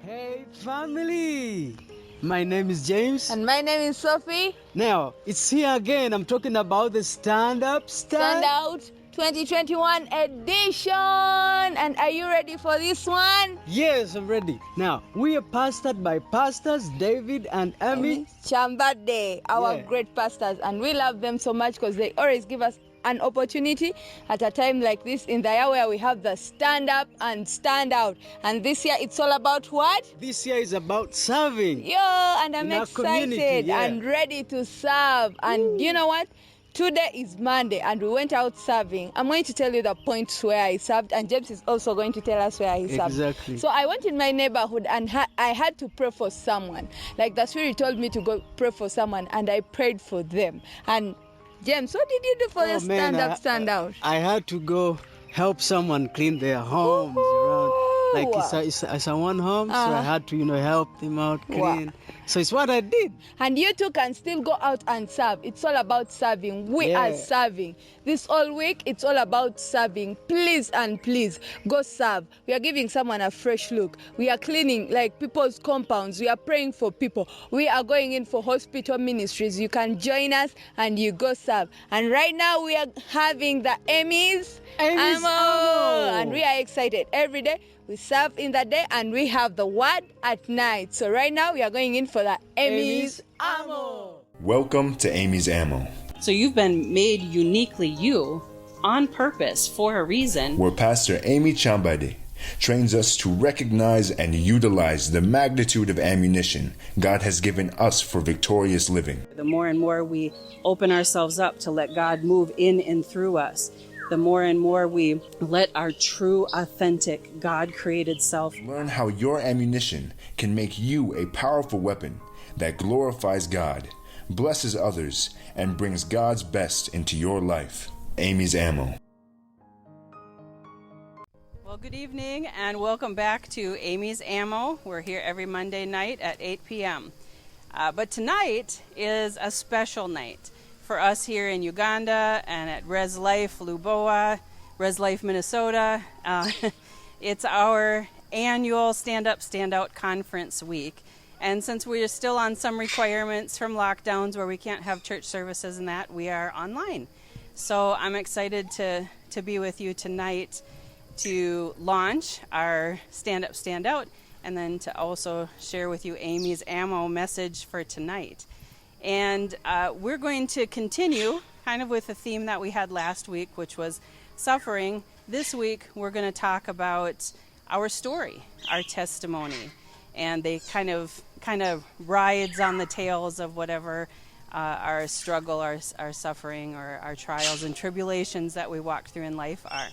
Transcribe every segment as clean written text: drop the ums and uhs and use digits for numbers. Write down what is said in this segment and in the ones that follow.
Hey family! My name is James. And my name is Sophie. Now, it's here again. I'm talking about the Stand Out 2021 edition. And are you ready for this one? Yes, I'm ready. Now, we are pastored by Pastors David and Aimee'S. Kyambadde, our great pastors. And we love them so much because they always give us an opportunity at a time like this in the year where we have the stand up and stand out. And this year it's all about what? This year is about serving. And I'm excited and ready to serve. And you know what? Today is Monday and we went out serving. I'm going to tell you the points where I served, and James is also going to tell us where he served. Exactly. So I went in my neighborhood and I had to pray for someone. Like the Spirit told me to go pray for someone, and I prayed for them. And James, what did you do for the stand out? I had to go help someone clean their homes around. Like it's a one home, so I had to, help them out clean. Wow. So it's what I did. And you too can still go out and serve. It's all about serving. We are serving. This whole week, it's all about serving. Please and please, go serve. We are giving someone a fresh look. We are cleaning like people's compounds. We are praying for people. We are going in for hospital ministries. You can join us and you go serve. And right now we are having the Aimee'S and we are excited. Every day we serve in the day and we have the word at night. So right now we are going in for the Aimee'S Ammo. Welcome to Aimee'S Ammo. So you've been made uniquely you, on purpose, for a reason. Where Pastor Aimee Kyambadde trains us to recognize and utilize the magnitude of ammunition God has given us for victorious living. The more and more we open ourselves up to let God move in and through us, the more and more we let our true, authentic, God-created self learn how your ammunition can make you a powerful weapon that glorifies God, blesses others, and brings God's best into your life. Aimee'S Ammo. Well, good evening and welcome back to Aimee'S Ammo. We're here every Monday night at 8 p.m. But tonight is a special night for us here in Uganda and at Res Life Luboa, Res Life Minnesota. It's our annual Stand Up, Stand Out conference week. And since we're still on some requirements from lockdowns where we can't have church services and that, we are online. So I'm excited to be with you tonight to launch our Stand Up, Stand Out, and then to also share with you Aimee'S Ammo message for tonight. And we're going to continue kind of with the theme that we had last week, which was suffering. This week, we're going to talk about our story, our testimony, and they kind of rides on the tails of whatever our struggle, our suffering, or our trials and tribulations that we walk through in life are.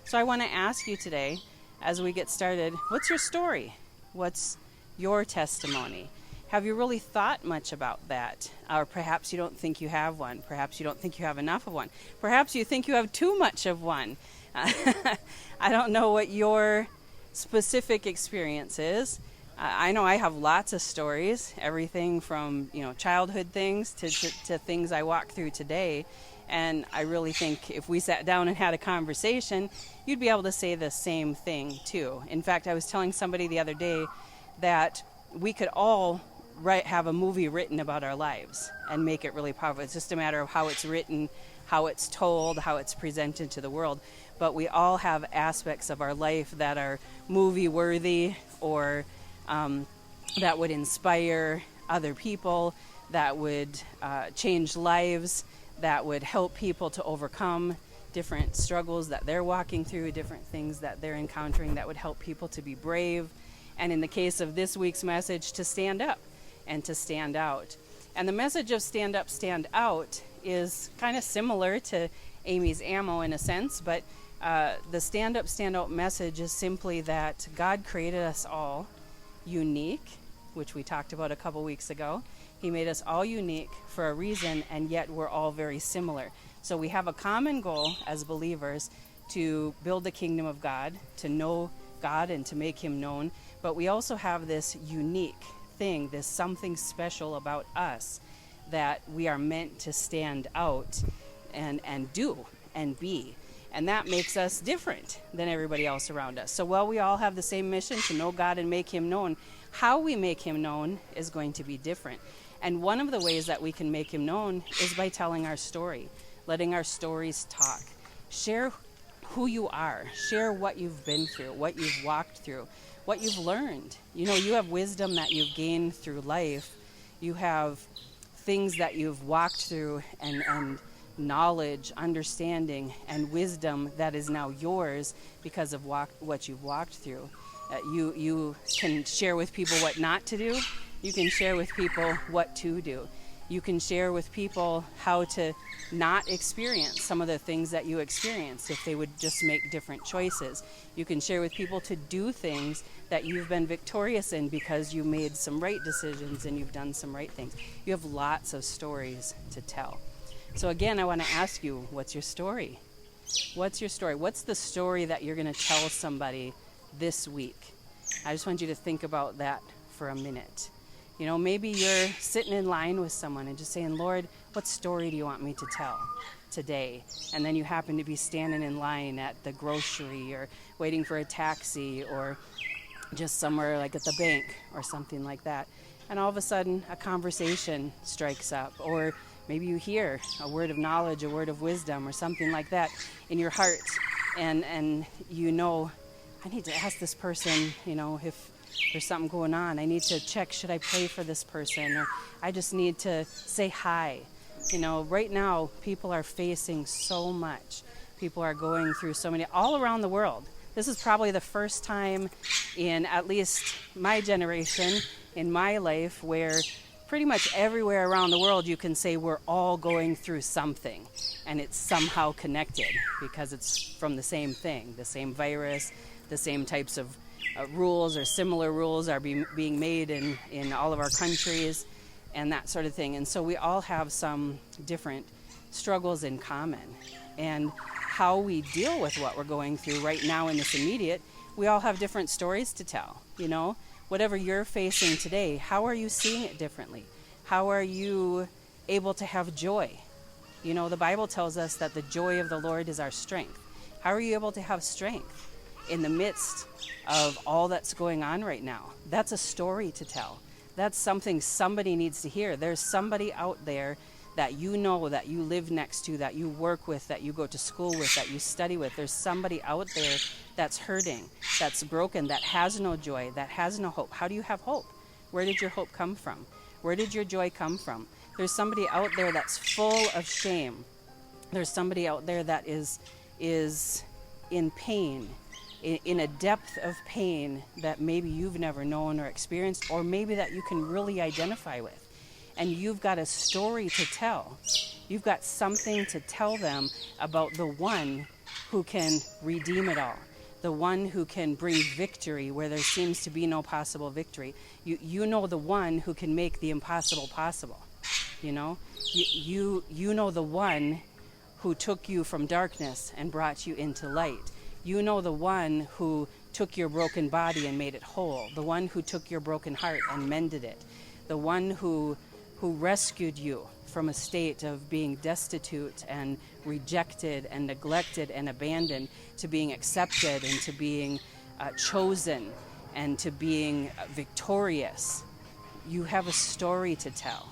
So I want to ask you today, as we get started, what's your story? What's your testimony? Have you really thought much about that? Or perhaps you don't think you have one. Perhaps you don't think you have enough of one. Perhaps you think you have too much of one. I don't know what your specific experience is. I know I have lots of stories, everything from childhood things to things I walk through today. And I really think if we sat down and had a conversation, you'd be able to say the same thing too. In fact, I was telling somebody the other day that we could all have a movie written about our lives and make it really powerful. It's just a matter of how it's written, how it's told, how it's presented to the world. But we all have aspects of our life that are movie worthy, or that would inspire other people, that would change lives, that would help people to overcome different struggles that they're walking through, different things that they're encountering, that would help people to be brave. And in the case of this week's message, to stand up and to stand out. And the message of stand up, stand out is kind of similar to Aimee'S Ammo in a sense, but the stand up, stand out message is simply that God created us all unique, which we talked about a couple weeks ago. He made us all unique for a reason, and yet we're all very similar. So we have a common goal as believers to build the kingdom of God, to know God and to make him known. But we also have this unique thing, this something special about us that we are meant to stand out and do and be. And that makes us different than everybody else around us. So while we all have the same mission to know God and make him known, how we make him known is going to be different. And one of the ways that we can make him known is by telling our story, letting our stories talk. Share who you are. Share what you've been through, what you've walked through, what you've learned. You know, you have wisdom that you've gained through life. You have things that you've walked through and knowledge, understanding, and wisdom that is now yours because of what you've walked through. You can share with people what not to do. You can share with people what to do. You can share with people how to not experience some of the things that you experienced if they would just make different choices. You can share with people to do things that you've been victorious in because you made some right decisions and you've done some right things. You have lots of stories to tell. So again, I want to ask you, what's your story? What's your story? What's the story that you're going to tell somebody this week? I just want you to think about that for a minute. You know, maybe you're sitting in line with someone and just saying, Lord, what story do you want me to tell today? And then you happen to be standing in line at the grocery or waiting for a taxi or just somewhere like at the bank or something like that. And all of a sudden, a conversation strikes up, or maybe you hear a word of knowledge, a word of wisdom, or something like that in your heart, and you know, I need to ask this person, you know, if there's something going on. I need to check, should I pray for this person? Or I just need to say hi. You know, right now, people are facing so much. People are going through so many, all around the world. This is probably the first time in at least my generation, in my life, where pretty much everywhere around the world you can say we're all going through something, and it's somehow connected because it's from the same thing, the same virus, the same types of rules or similar rules are being made in all of our countries and that sort of thing. And so we all have some different struggles in common. And how we deal with what we're going through right now in this immediate, we all have different stories to tell, you know? Whatever you're facing today, how are you seeing it differently? How are you able to have joy? You know, the Bible tells us that the joy of the Lord is our strength. How are you able to have strength in the midst of all that's going on right now? That's a story to tell. That's something somebody needs to hear. There's somebody out there that you know, that you live next to, that you work with, that you go to school with, that you study with. There's somebody out there that's hurting, that's broken, that has no joy, that has no hope. How do you have hope? Where did your hope come from? Where did your joy come from? There's somebody out there that's full of shame. There's somebody out there that is in pain, in a depth of pain that maybe you've never known or experienced, or maybe that you can really identify with. And you've got a story to tell. You've got something to tell them about the one who can redeem it all, the one who can bring victory where there seems to be no possible victory. You know the one who can make the impossible possible. You know, you know the one who took you from darkness and brought you into light. You know the one who took your broken body and made it whole, the one who took your broken heart and mended it, the one who rescued you from a state of being destitute and rejected and neglected and abandoned to being accepted and to being chosen and to being victorious. You have a story to tell.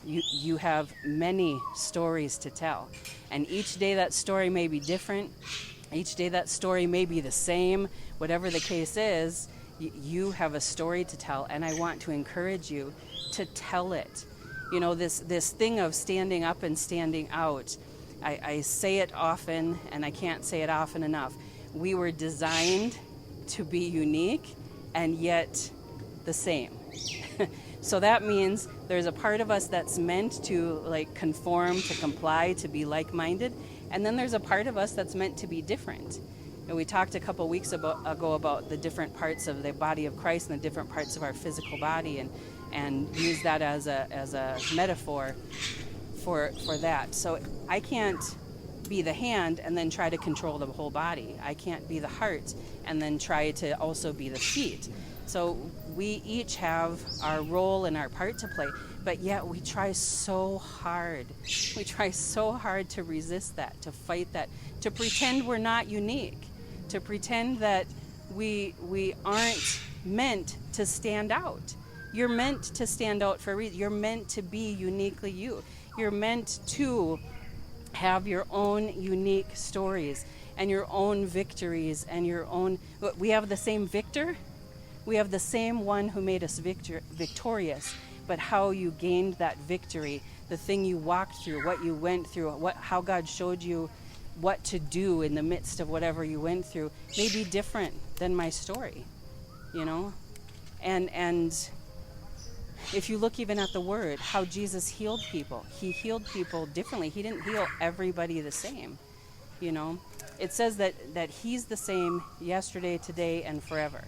You have many stories to tell. And each day that story may be different. Each day that story may be the same. Whatever the case is, you have a story to tell. And I want to encourage you to tell it. You know, this thing of standing up and standing out, I say it often, and I can't say it often enough. We were designed to be unique and yet the same. So that means there's a part of us that's meant to like conform, to comply, to be like-minded, and then there's a part of us that's meant to be different. And we talked a couple weeks ago about the different parts of the body of Christ and the different parts of our physical body, and use that as a metaphor for that. So I can't be the hand and then try to control the whole body. I can't be the heart and then try to also be the feet. So we each have our role and our part to play, But yet we try so hard. We try so hard to resist that, to fight that, to pretend we're not unique, to pretend that we aren't meant to stand out. You're meant to stand out for a reason. You're meant to be uniquely you. You're meant to have your own unique stories and your own victories and your own... We have the same victor. We have the same one who made us victorious. But how you gained that victory, the thing you walked through, what you went through, how God showed you what to do in the midst of whatever you went through may be different than my story, you know? And if you look even at the Word, how Jesus healed people, he healed people differently. He didn't heal everybody the same, you know? It says that he's the same yesterday, today, and forever.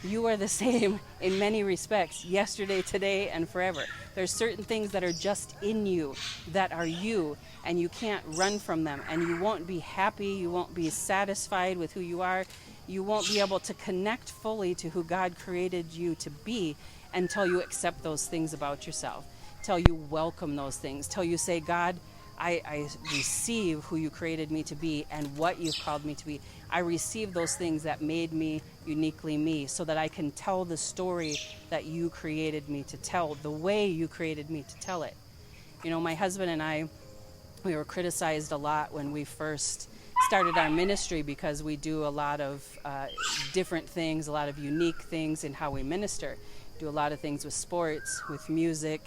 You are the same in many respects, yesterday, today, and forever. There's certain things that are just in you, that are you, and you can't run from them, and you won't be happy, you won't be satisfied with who you are, you won't be able to connect fully to who God created you to be until you accept those things about yourself, till you welcome those things, till you say, God, I receive who you created me to be and what you've called me to be. I receive those things that made me uniquely me so that I can tell the story that you created me to tell, the way you created me to tell it. You know, my husband and I, we were criticized a lot when we first started our ministry because we do a lot of different things, a lot of unique things in how we minister. Do a lot of things with sports, with music.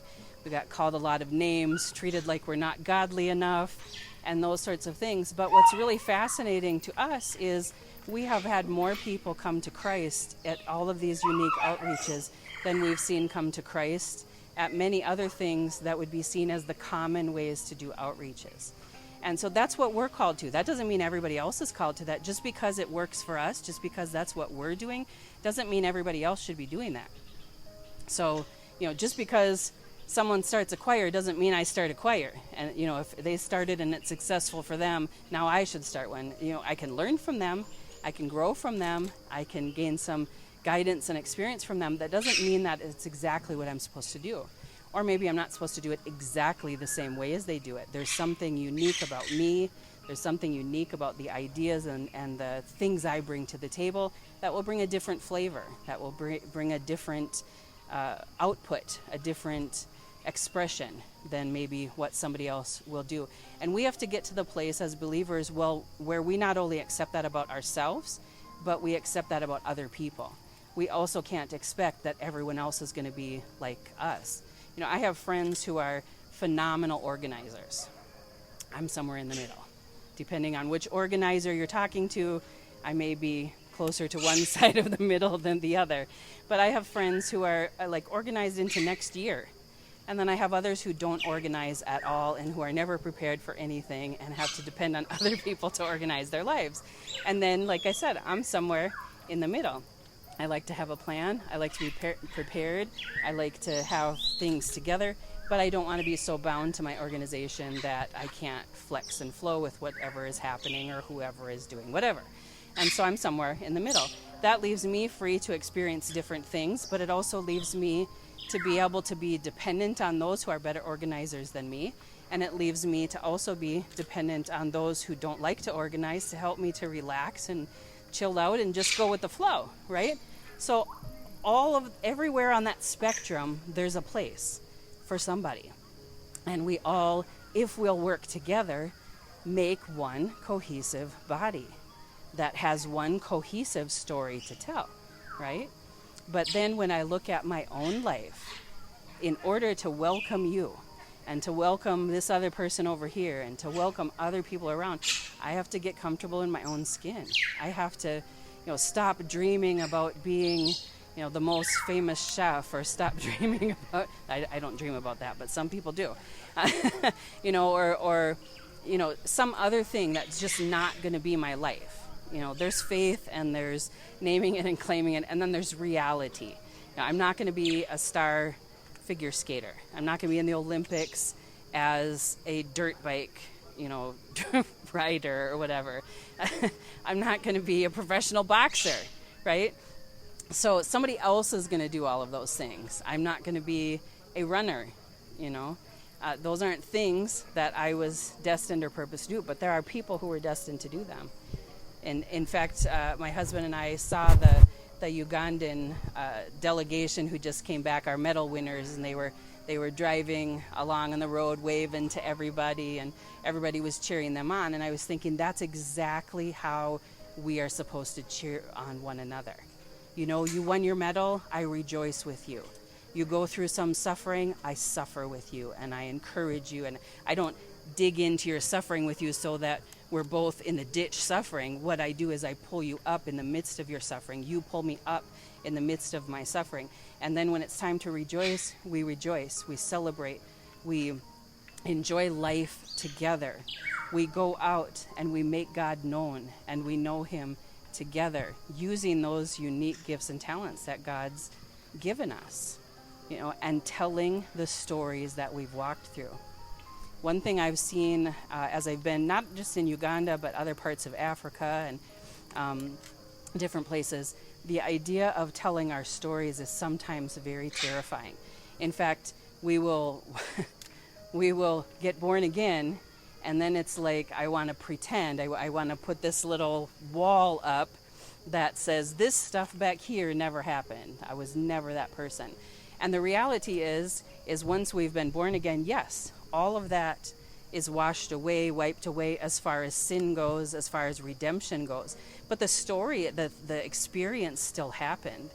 We got called a lot of names, treated like we're not godly enough, and those sorts of things. But what's really fascinating to us is we have had more people come to Christ at all of these unique outreaches than we've seen come to Christ at many other things that would be seen as the common ways to do outreaches. And so that's what we're called to. That doesn't mean everybody else is called to that. Just because it works for us, just because that's what we're doing, doesn't mean everybody else should be doing that. So, you know, just because someone starts a choir doesn't mean I start a choir. And, you know, if they started and it's successful for them, now I should start one. You know, I can learn from them. I can grow from them. I can gain some guidance and experience from them. That doesn't mean that it's exactly what I'm supposed to do. Or maybe I'm not supposed to do it exactly the same way as they do it. There's something unique about me. There's something unique about the ideas and the things I bring to the table that will bring a different flavor, that will bring a different output, a different expression than maybe what somebody else will do. And we have to get to the place as believers, well, where we not only accept that about ourselves, but we accept that about other people. We also can't expect that everyone else is going to be like us. You know, I have friends who are phenomenal organizers. I'm somewhere in the middle. Depending on which organizer you're talking to, I may be closer to one side of the middle than the other. But I have friends who are like organized into next year. And then I have others who don't organize at all and who are never prepared for anything and have to depend on other people to organize their lives. And then, like I said, I'm somewhere in the middle. I like to have a plan. I like to be prepared. I like to have things together. But I don't want to be so bound to my organization that I can't flex and flow with whatever is happening or whoever is doing whatever. And so I'm somewhere in the middle. That leaves me free to experience different things, but it also leaves me to be able to be dependent on those who are better organizers than me. And it leaves me to also be dependent on those who don't like to organize to help me to relax and chill out and just go with the flow, right? So everywhere on that spectrum, there's a place for somebody. And we all, if we'll work together, make one cohesive body that has one cohesive story to tell, right? But then when I look at my own life, in order to welcome you and to welcome this other person over here and to welcome other people around, I have to get comfortable in my own skin. I have to, stop dreaming about being, the most famous chef, or stop dreaming about, I don't dream about that, but some people do, or some other thing that's just not going to be my life. There's faith and there's naming it and claiming it, and then there's reality. I'm not going to be a star figure skater. I'm not going to be in the Olympics as a dirt bike, rider or whatever. I'm not going to be a professional boxer, right? So somebody else is going to do all of those things. I'm not going to be a runner. Those aren't things that I was destined or purposed to do, but there are people who were destined to do them. And in fact, my husband and I saw the Ugandan delegation who just came back, our medal winners, and they were driving along on the road waving to everybody, and everybody was cheering them on. And I was thinking, that's exactly how we are supposed to cheer on one another. You won your medal, I rejoice with you. You go through some suffering, I suffer with you, and I encourage you. And I don't dig into your suffering with you so that we're both in the ditch suffering. What I do is I pull you up in the midst of your suffering. You pull me up in the midst of my suffering. And then when it's time to rejoice, we celebrate, we enjoy life together. We go out and we make God known, and we know him together using those unique gifts and talents that God's given us, and telling the stories that we've walked through. One thing I've seen as I've been, not just in Uganda, but other parts of Africa and different places, the idea of telling our stories is sometimes very terrifying. In fact, we will get born again, and then it's like, I want to pretend, I want to put this little wall up that says, this stuff back here never happened. I was never that person. And the reality is once we've been born again, yes, all of that is washed away, wiped away as far as sin goes, as far as redemption goes. But the story, the experience still happened.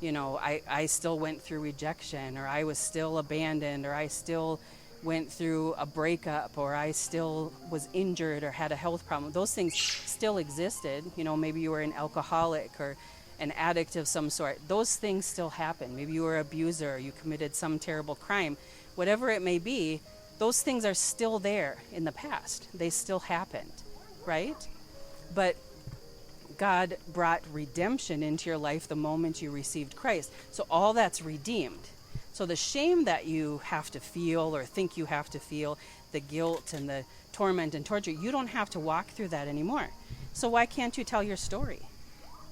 I still went through rejection, or I was still abandoned, or I still went through a breakup, or I still was injured or had a health problem. Those things still existed. Maybe you were an alcoholic or an addict of some sort. Those things still happen. Maybe you were an abuser, or you committed some terrible crime. Whatever it may be, those things are still there in the past. They still happened, right? But God brought redemption into your life the moment you received Christ. So all that's redeemed. So the shame that you have to feel or think you have to feel, the guilt and the torment and torture, you don't have to walk through that anymore. So why can't you tell your story?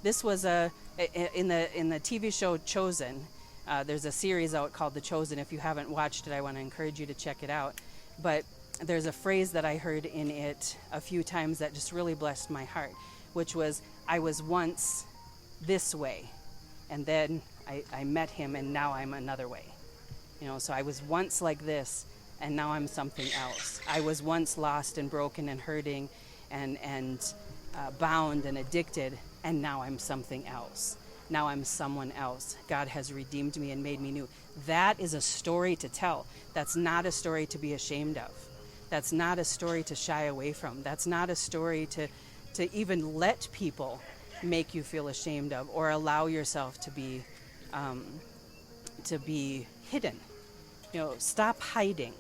This was in the TV show Chosen. There's a series out called The Chosen. If you haven't watched it, I want to encourage you to check it out. But there's a phrase that I heard in it a few times that just really blessed my heart, which was, I was once this way, and then I met him, and now I'm another way. So I was once like this, and now I'm something else. I was once lost and broken and hurting and bound and addicted, and now I'm something else. Now I'm someone else. God has redeemed me and made me new. That is a story to tell. That's not a story to be ashamed of. That's not a story to shy away from. That's not a story to even let people make you feel ashamed of, or allow yourself to be hidden. Stop hiding.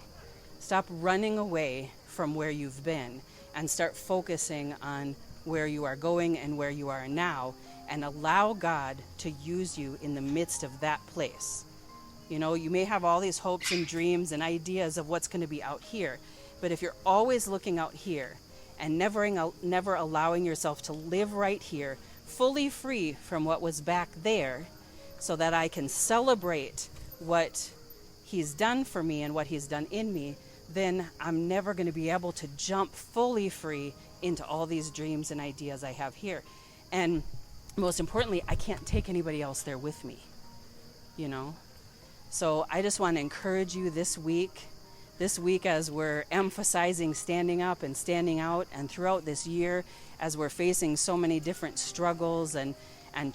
Stop running away from where you've been, and start focusing on where you are going and where you are now, and allow God to use you in the midst of that place. You may have all these hopes and dreams and ideas of what's going to be out here, but if you're always looking out here and never allowing yourself to live right here, fully free from what was back there, so that I can celebrate what he's done for me and what he's done in me, then I'm never going to be able to jump fully free into all these dreams and ideas I have here. And most importantly, I can't take anybody else there with me, So I just want to encourage you this week as we're emphasizing standing up and standing out, and throughout this year as we're facing so many different struggles and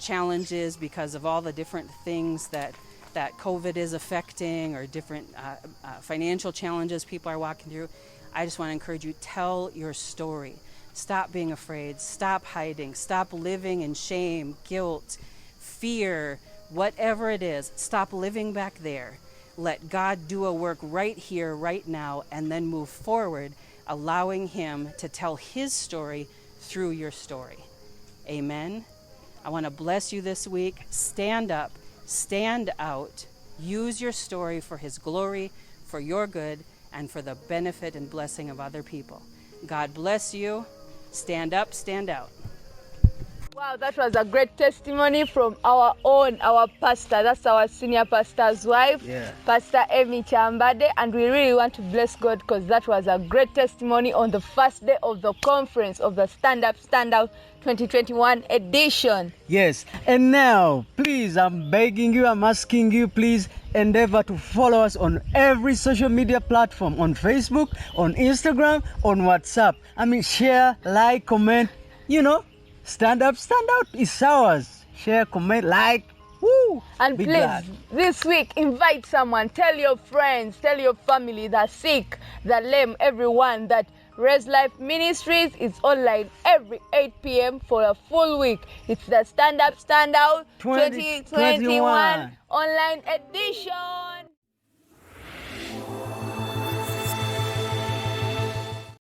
challenges because of all the different things that COVID is affecting, or different financial challenges people are walking through. I just want to encourage you, tell your story. Stop being afraid. Stop hiding. Stop living in shame, guilt, fear, whatever it is. Stop living back there. Let God do a work right here, right now, and then move forward, allowing him to tell his story through your story. Amen. I want to bless you this week. Stand up, stand out, use your story for his glory, for your good, and for the benefit and blessing of other people. God bless you. Stand up, stand out. Wow, that was a great testimony from our pastor. That's our senior pastor's wife, Pastor Aimee'S Kyambadde, and we really want to bless God because that was a great testimony on the first day of the conference of the Stand Up, Stand Out 2021 edition. Yes, and now, please, I'm begging you, I'm asking you, please endeavor to follow us on every social media platform, on Facebook, on Instagram, on WhatsApp. I mean, share, like, comment, Stand Up, Stand Out is ours. Share, comment, like, woo! And be please, glad. this week, invite someone. Tell your friends, tell your family, the sick, the lame, everyone that Res Life Ministries is online every 8 p.m. for a full week. It's the Stand Up, Stand Out 2021 online edition.